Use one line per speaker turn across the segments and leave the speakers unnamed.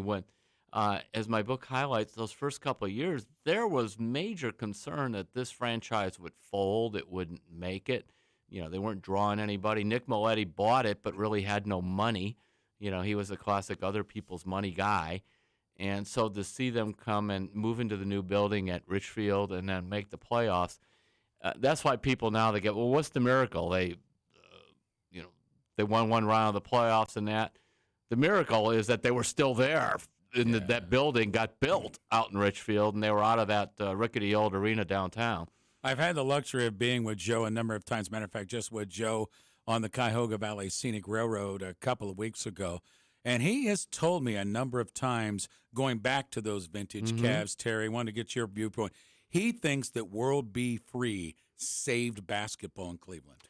when, as my book highlights, those first couple of years, there was major concern that this franchise would fold. It wouldn't make it. They weren't drawing anybody. Nick Maletti bought it, but really had no money. He was a classic other people's money guy. And so to see them come and move into the new building at RIchfield and then make the playoffs, that's why people now they get, well, what's the miracle? They won one round of the playoffs and that. The miracle is that they were still there. That building got built out in RIchfield, and they were out of that rickety old arena downtown.
I've had the luxury of being with Joe a number of times. Matter of fact, just with Joe on the Cuyahoga Valley Scenic Railroad a couple of weeks ago. And he has told me a number of times, going back to those vintage Cavs, Terry, wanted to get your viewpoint. He thinks that World B. Free saved basketball in Cleveland.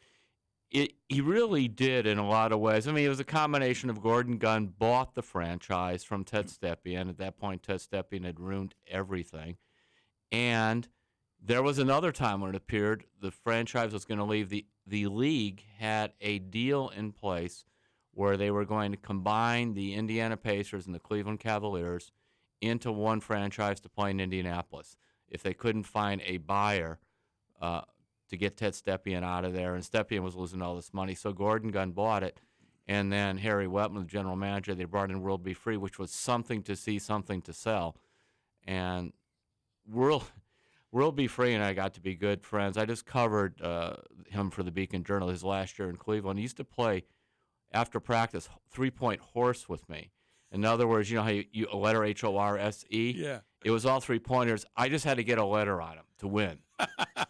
He really did in a lot of ways. I mean, it was a combination of Gordon Gunn bought the franchise from Ted Stepien. At that point, Ted Stepien had ruined everything. And there was another time when it appeared the franchise was going to leave. The league had a deal in place where they were going to combine the Indiana Pacers and the Cleveland Cavaliers into one franchise to play in Indianapolis if they couldn't find a buyer to get Ted Stepien out of there. And Stepien was losing all this money, so Gordon Gunn bought it. And then Harry Wetman, the general manager, they brought in World Be Free, which was something to see, something to sell. And World Be Free and I got to be good friends. I just covered him for the Beacon Journal his last year in Cleveland. He used to play, after practice, three-point horse with me. In other words, you know how you a letter H-O-R-S-E?
Yeah.
It was all three-pointers. I just had to get a letter on him to win.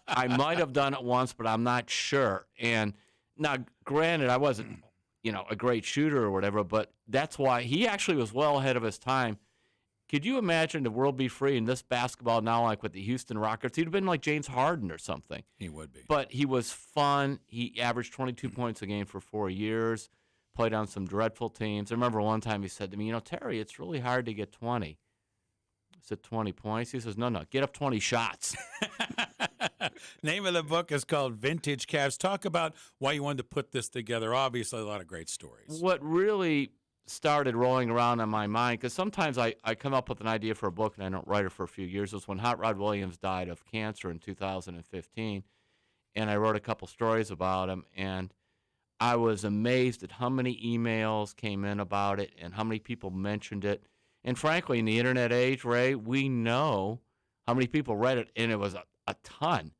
I might have done it once, but I'm not sure. And now, granted, I wasn't, a great shooter or whatever, but that's why he actually was well ahead of his time. Could you imagine the world be free and this basketball now like with the Houston Rockets? He'd have been like James Harden or something.
He would be.
But he was fun. He averaged 22 points a game for 4 years, played on some dreadful teams. I remember one time he said to me, Terry, it's really hard to get 20. I said, 20 points? He says, no, get up 20 shots.
Name of the book is called Vintage Cavs. Talk about why you wanted to put this together. Obviously, a lot of great stories.
What really started rolling around on my mind, because sometimes I come up with an idea for a book and I don't write it for a few years, was when Hot Rod Williams died of cancer in 2015, and I wrote a couple stories about him, and I was amazed at how many emails came in about it and how many people mentioned it. And frankly, in the internet age, Ray, we know how many people read it, and it was a ton.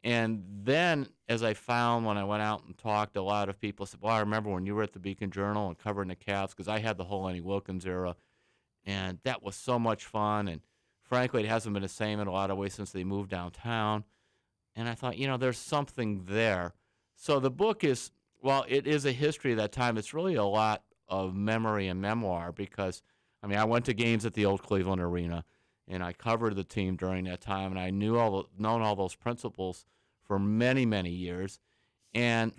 And then, as I found when I went out and talked, a lot of people said, well, I remember when you were at the Beacon Journal and covering the Cavs, because I had the whole Lenny Wilkins era, and that was so much fun. And frankly, it hasn't been the same in a lot of ways since they moved downtown. And I thought, there's something there. So the book is, well, it is a history of that time. It's really a lot of memory and memoir because, I went to games at the old Cleveland Arena, and I covered the team during that time, and I known all those principals for many, many years. And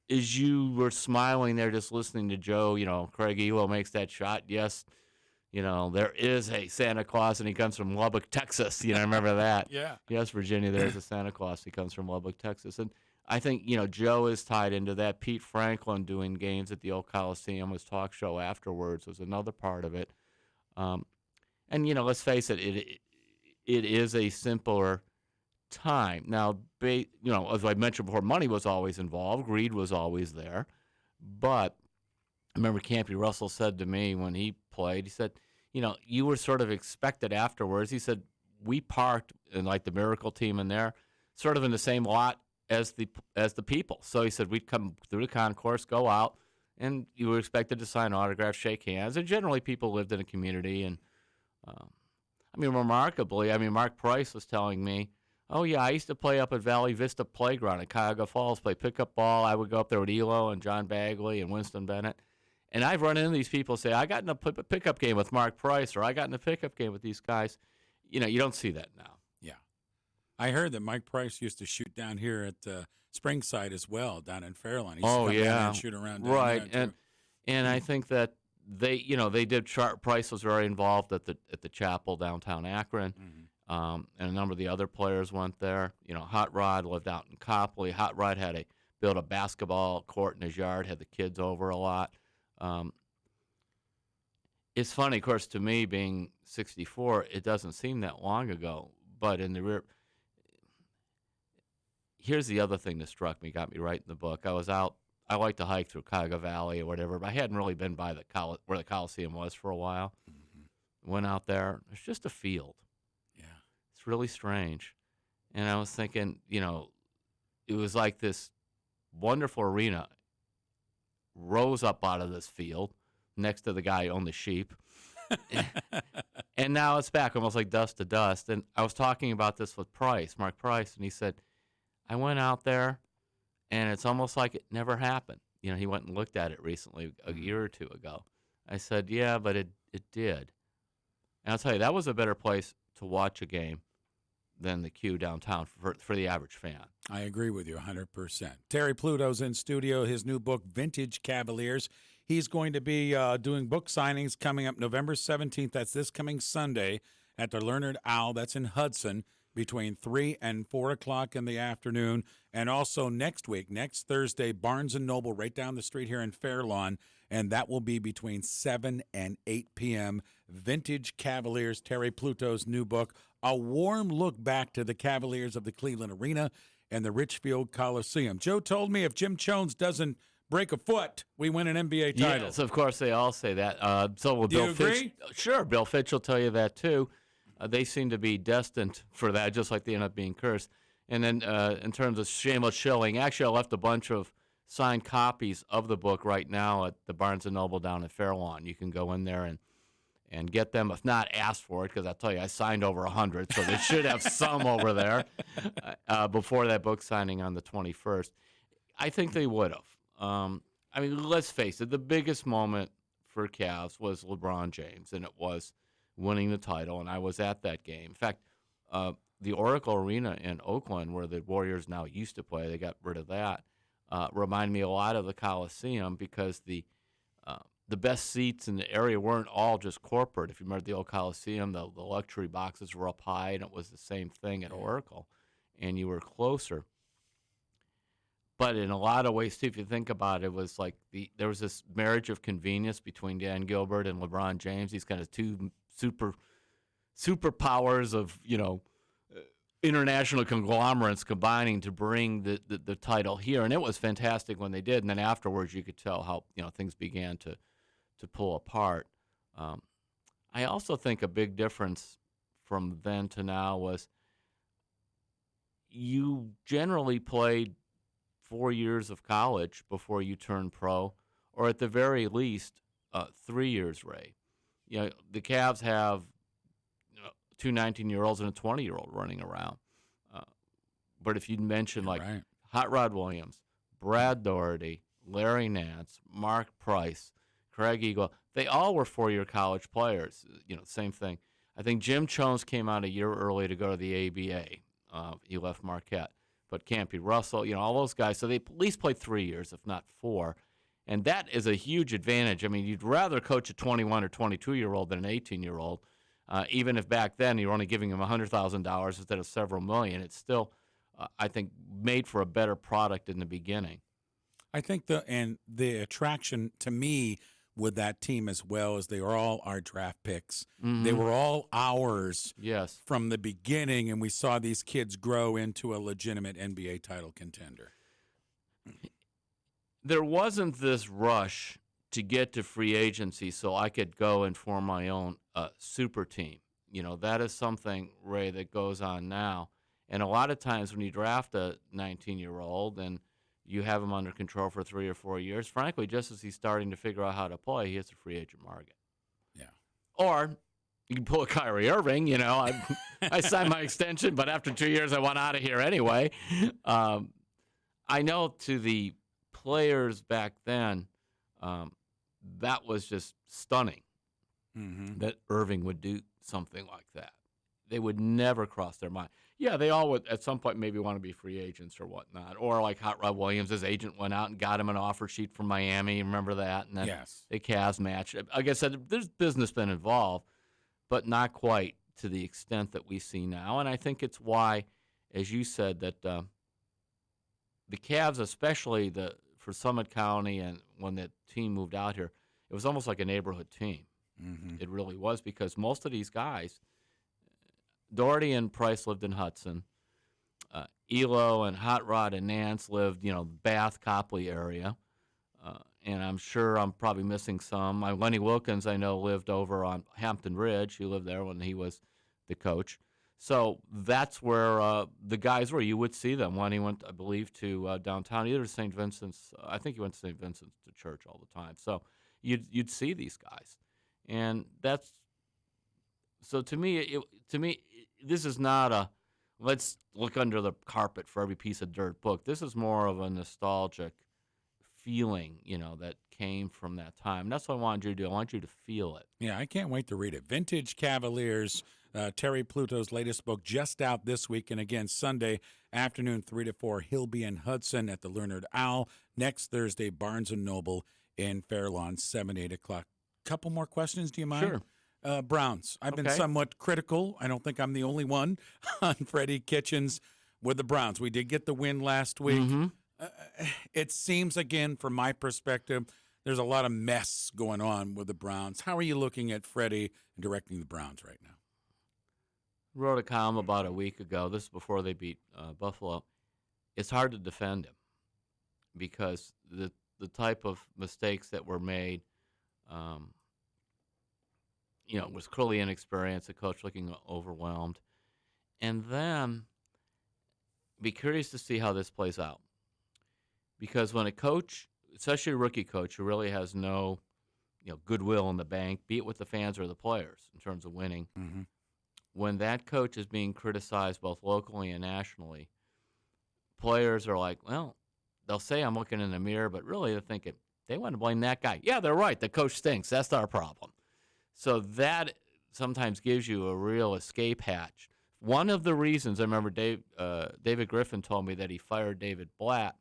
as you were smiling there just listening to Joe, Craig Elo makes that shot. Yes, there is a Santa Claus, and he comes from Lubbock, Texas. I remember that.
Yeah.
Yes, Virginia, there's a Santa Claus. He comes from Lubbock, Texas. And I think, Joe is tied into that. Pete Franklin doing games at the old Coliseum, his talk show afterwards was another part of it. And, let's face it, it is a simpler time. Now, as I mentioned before, money was always involved. Greed was always there. But I remember Campy Russell said to me when he played, he said, you were sort of expected afterwards. He said, we parked in like the Miracle team in there, sort of in the same lot as the people. So he said, we'd come through the concourse, go out, and you were expected to sign autographs, shake hands. And generally people lived in a community. And remarkably, Mark Price was telling me, oh, yeah, I used to play up at Valley Vista Playground at Cuyahoga Falls, play pickup ball. I would go up there with Elo and John Bagley and Winston Bennett. And I've run into these people say, I got in a pickup game with Mark Price, or I got in a pickup game with these guys. You don't see that now.
Yeah. I heard that Mike Price used to shoot down here at Springside as well, down in Fairlawn. He used to come down and shoot around down
right.
there,
And I think that they did. Price was very involved at the chapel downtown Akron, and a number of the other players went there. Hot Rod lived out in Copley. Hot Rod built a basketball court in his yard, had the kids over a lot. It's funny, of course, to me being 64, it doesn't seem that long ago. But in the rear, here's the other thing that struck me, got me right in the book. I was out. I like to hike through Cuyahoga Valley or whatever, but I hadn't really been by where the Coliseum was for a while. Went out there. There's just a field.
Yeah.
It's really strange. And I was thinking, it was like this wonderful arena rose up out of this field next to the guy who owned the sheep. And now it's back almost like dust to dust. And I was talking about this with Mark Price, and he said, I went out there, and it's almost like it never happened. He went and looked at it recently, a year or two ago. I said, yeah, but it did. And I'll tell you, that was a better place to watch a game than the Q downtown for the average fan.
I agree with you 100%. Terry Pluto's in studio, his new book, Vintage Cavaliers. He's going to be doing book signings coming up November 17th. That's this coming Sunday at the Leonard Owl. That's in Hudson between 3 and 4 o'clock in the afternoon. And also next week, next Thursday, Barnes & Noble right down the street here in Fairlawn. And that will be between 7 and 8 p.m. Vintage Cavaliers, Terry Pluto's new book, a warm look back to the Cavaliers of the Cleveland Arena and the RIchfield Coliseum. Joe told me if Jim Jones doesn't break a foot, we win an NBA title.
Yes, of course, they all say that. So will
Do
Bill
you agree?
Sure, Bill Fitch will tell you that, too. They seem to be destined for that, just like they end up being cursed. And then in terms of shameless shilling, actually, I left a bunch of signed copies of the book right now at the Barnes & Noble down in Fairlawn. You can go in there and get them, if not ask for it, because I'll tell you, I signed over 100, so they should have some over there before that book signing on the 21st. I think they would have. Let's face it, the biggest moment for Cavs was LeBron James, and it was winning the title, and I was at that game. In fact, the Oracle Arena in Oakland, where the Warriors now used to play, they got rid of that, reminded me a lot of the Coliseum because the best seats in the area weren't all just corporate. If you remember the old Coliseum, the luxury boxes were up high, and it was the same thing at Oracle, and you were closer. But in a lot of ways, too, if you think about it, it was like there was this marriage of convenience between Dan Gilbert and LeBron James. These kind of two superpowers of international conglomerates combining to bring the title here, and it was fantastic when they did. And then afterwards, you could tell how things began to pull apart. I also think a big difference from then to now was you generally played 4 years of college before you turned pro, or at the very least 3 years, Ray. The Cavs have two 19-year-olds and a 20-year-old running around. But if you mention
Right.
Hot Rod Williams, Brad Doherty, Larry Nance, Mark Price, Craig Eagle, they all were 4-year college players. Same thing. I think Jim Jones came out a year early to go to the ABA. He left Marquette. But Campy Russell, all those guys. So they at least played 3 years, if not 4. And that is a huge advantage. You'd rather coach a 21 or 22-year-old than an 18-year-old. Even if back then you were only giving him $100,000 instead of several million, it's still, I think, made for a better product in the beginning.
I think the attraction to me with that team as well is they were all our draft picks.
Mm-hmm.
They were all ours
Yes.
from the beginning, and we saw these kids grow into a legitimate NBA title contender.
There wasn't this rush to get to free agency so I could go and form my own super team. That is something, Ray, that goes on now. And a lot of times when you draft a 19-year-old and you have him under control for 3 or 4 years, frankly, just as he's starting to figure out how to play, he hits a free agent market.
Yeah.
Or you can pull a Kyrie Irving. I signed my extension, but after 2 years, I want out of here anyway. I know to the players back then, that was just stunning that Irving would do something like that. They would never cross their mind. Yeah, they all would at some point maybe want to be free agents or whatnot. Or like Hot Rod Williams, his agent went out and got him an offer sheet from Miami. Remember that? And then
Yes.
they Cavs matched. Like I said, there's business been involved, but not quite to the extent that we see now. And I think it's why, as you said, that the Cavs, especially for Summit County and when the team moved out here, it was almost like a neighborhood team.
Mm-hmm.
It really was, because most of these guys, Doherty and Price lived in Hudson. Elo and Hot Rod and Nance lived, Bath, Copley area. And I'm sure I'm probably missing some. Lenny Wilkins, I know, lived over on Hampton Ridge. He lived there when he was the coach. So that's where the guys were. You would see them when he went, I believe, to downtown, either to St. Vincent's. I think he went to St. Vincent's to church all the time. So you'd see these guys, and that's so to me. This is not a let's look under the carpet for every piece of dirt book. This is more of a nostalgic feeling, that came from that time. And that's what I wanted you to do. I want you to feel it.
Yeah, I can't wait to read it. Vintage Cavaliers, Terry Pluto's latest book, just out this week. And again, Sunday afternoon, 3 to 4, he'll be in Hudson at the Learned Owl. Next Thursday, Barnes & Noble in Fair Lawn, 7, 8 o'clock. Couple more questions, do you mind?
Sure.
Browns. I've been
Okay.
somewhat critical. I don't think I'm the only one on Freddie Kitchens with the Browns. We did get the win last week.
Mm-hmm.
It seems, again, from my perspective, there's a lot of mess going on with the Browns. How are you looking at Freddie and directing the Browns right now?
Wrote a column about a week ago. This is before they beat Buffalo. It's hard to defend him because the type of mistakes that were made, was clearly inexperienced, the coach looking overwhelmed. And then be curious to see how this plays out. Because when a coach, especially a rookie coach who really has no, goodwill in the bank, be it with the fans or the players in terms of winning,
Mm-hmm.
when that coach is being criticized both locally and nationally, players are like, well, they'll say I'm looking in the mirror, but really they're thinking, they want to blame that guy. Yeah, they're right. The coach stinks. That's our problem. So that sometimes gives you a real escape hatch. One of the reasons I remember David Griffin told me that he fired David Blatt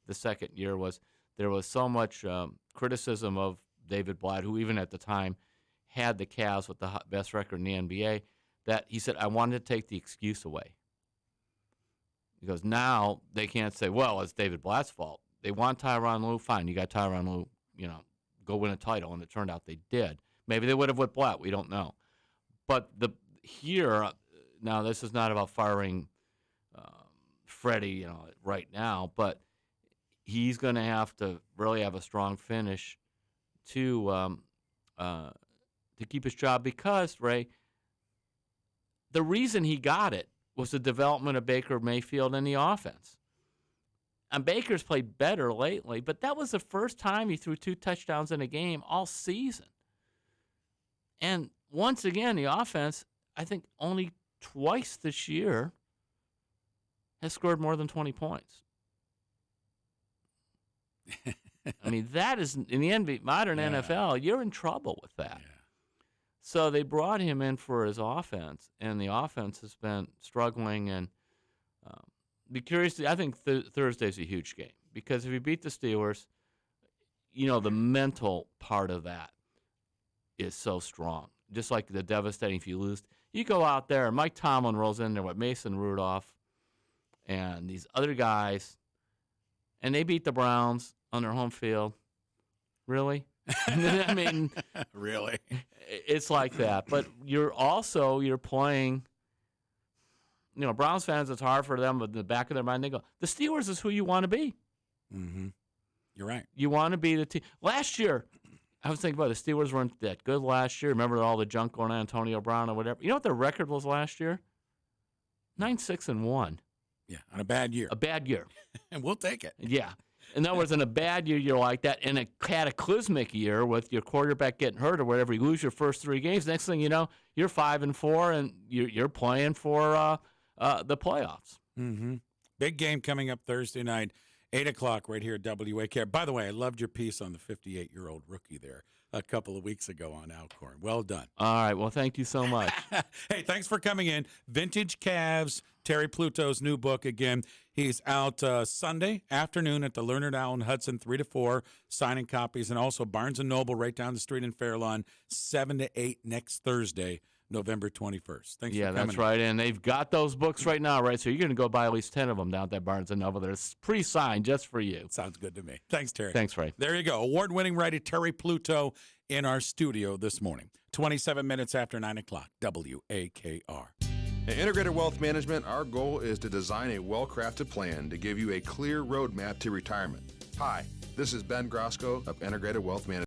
the second year was there was so much criticism of David Blatt, who even at the time had the Cavs with the best record in the NBA, that he said, I wanted to take the excuse away. He goes, now they can't say, well, it's David Blatt's fault. They want Tyronn Lue, fine, you got Tyronn Lue, go win a title, and it turned out they did. Maybe they would have with Blatt, we don't know. But now this is not about firing Freddie, right now, but he's going to have to really have a strong finish to keep his job because, Ray, the reason he got it was the development of Baker Mayfield and the offense. And Baker's played better lately, but that was the first time he threw 2 touchdowns in a game all season. And once again, the offense, I think only twice this year, has scored more than 20 points. I mean, that is, in the modern NFL, you're in trouble with that.
Yeah.
So they brought him in for his offense, and the offense has been struggling. And be curious. I think Thursday's a huge game because if you beat the Steelers, the mental part of that is so strong. Just like the devastating if you lose. You go out there, and Mike Tomlin rolls in there with Mason Rudolph and these other guys, and they beat the Browns on their home field. Really? I mean,
really?
It's like that. But you're playing, Browns fans, it's hard for them, but in the back of their mind, they go, the Steelers is who you want to be.
Mm-hmm. You're right.
You want to be the team. Last year, I was thinking about the Steelers weren't that good last year. Remember all the junk going on, Antonio Brown or whatever. You know what their record was last year? 9-6-1.
Yeah, on a bad year.
A bad year.
And we'll take it.
Yeah. In other words, in a bad year, you're like that. In a cataclysmic year with your quarterback getting hurt or whatever, you lose your first 3 games. Next thing you know, you're 5-4, and you're playing for the playoffs.
Mm-hmm. Big game coming up Thursday night, 8 o'clock right here at WAK. By the way, I loved your piece on the 58-year-old rookie there a couple of weeks ago on Alcorn. Well done.
All right. Well, thank you so much.
Hey, thanks for coming in. Vintage Cavs, Terry Pluto's new book again. He's out Sunday afternoon at the Learned Owl in Hudson, 3 to 4, signing copies, and also Barnes & Noble right down the street in Fair Lawn, 7 to 8 next Thursday, November 21st. Thanks for coming.
Yeah, that's right. And they've got those books right now, right? So you're going to go buy at least 10 of them down at that Barnes & Noble. They're pre-signed just for you.
Sounds good to me. Thanks, Terry.
Thanks, Ray.
There you go. Award-winning writer Terry Pluto in our studio this morning. 27 minutes after 9 o'clock, WAKR.
At Integrated Wealth Management, our goal is to design a well-crafted plan to give you a clear roadmap to retirement. Hi, this is Ben Grosco of Integrated Wealth Management.